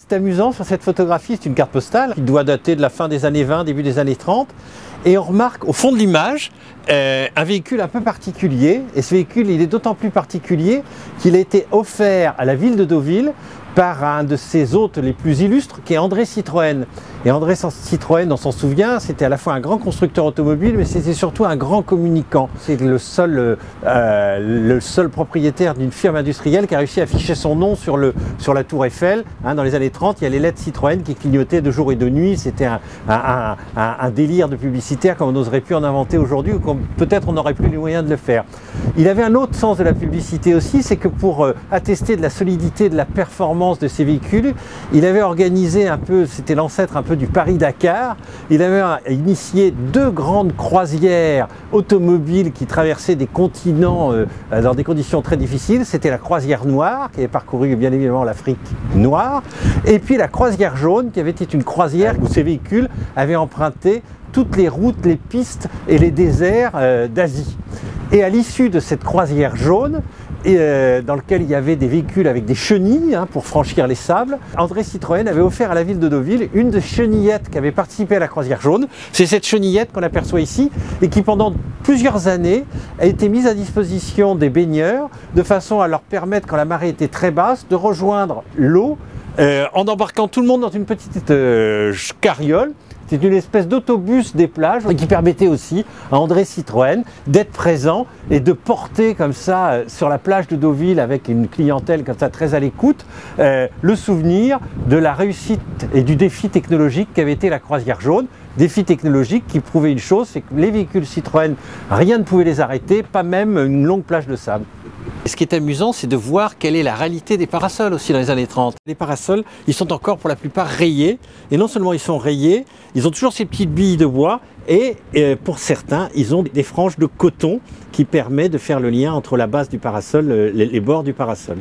C'est amusant sur cette photographie, c'est une carte postale qui doit dater de la fin des années 20, début des années 30. Et on remarque au fond de l'image un véhicule un peu particulier. Et ce véhicule, il est d'autant plus particulier qu'il a été offert à la ville de Deauville par un de ses hôtes les plus illustres, qui est André Citroën. Et André Citroën, on s'en souvient, c'était à la fois un grand constructeur automobile, mais c'était surtout un grand communicant. C'est le seul propriétaire d'une firme industrielle qui a réussi à afficher son nom sur la tour Eiffel. Dans les années 30, il y a les lettres Citroën qui clignotaient de jour et de nuit. C'était un délire de publicitaire comme on n'oserait plus en inventer aujourd'hui, ou comme peut-être on n'aurait plus les moyens de le faire. Il avait un autre sens de la publicité aussi, c'est que pour attester de la solidité, de la performance de ces véhicules, il avait organisé un peu, c'était l'ancêtre un peu du Paris-Dakar, il avait initié 2 grandes croisières automobiles qui traversaient des continents dans des conditions très difficiles. C'était la croisière noire, qui avait parcouru bien évidemment l'Afrique noire, et puis la croisière jaune, qui avait été une croisière où ces véhicules avaient emprunté toutes les routes, les pistes et les déserts d'Asie. Et à l'issue de cette croisière jaune, dans lequel il y avait des véhicules avec des chenilles pour franchir les sables, André Citroën avait offert à la ville de Deauville une des chenillettes qui avait participé à la croisière jaune. C'est cette chenillette qu'on aperçoit ici et qui pendant plusieurs années a été mise à disposition des baigneurs de façon à leur permettre, quand la marée était très basse, de rejoindre l'eau en embarquant tout le monde dans une petite carriole. C'est une espèce d'autobus des plages qui permettait aussi à André Citroën d'être présent et de porter comme ça sur la plage de Deauville avec une clientèle comme ça très à l'écoute le souvenir de la réussite et du défi technologique qu'avait été la croisière jaune. Défi technologique qui prouvait une chose, c'est que les véhicules Citroën, rien ne pouvait les arrêter, pas même une longue plage de sable. Et ce qui est amusant, c'est de voir quelle est la réalité des parasols aussi dans les années 30. Les parasols, ils sont encore pour la plupart rayés. Et non seulement ils sont rayés, ils ont toujours ces petites billes de bois. Et pour certains, ils ont des franges de coton qui permettent de faire le lien entre la base du parasol, les bords du parasol.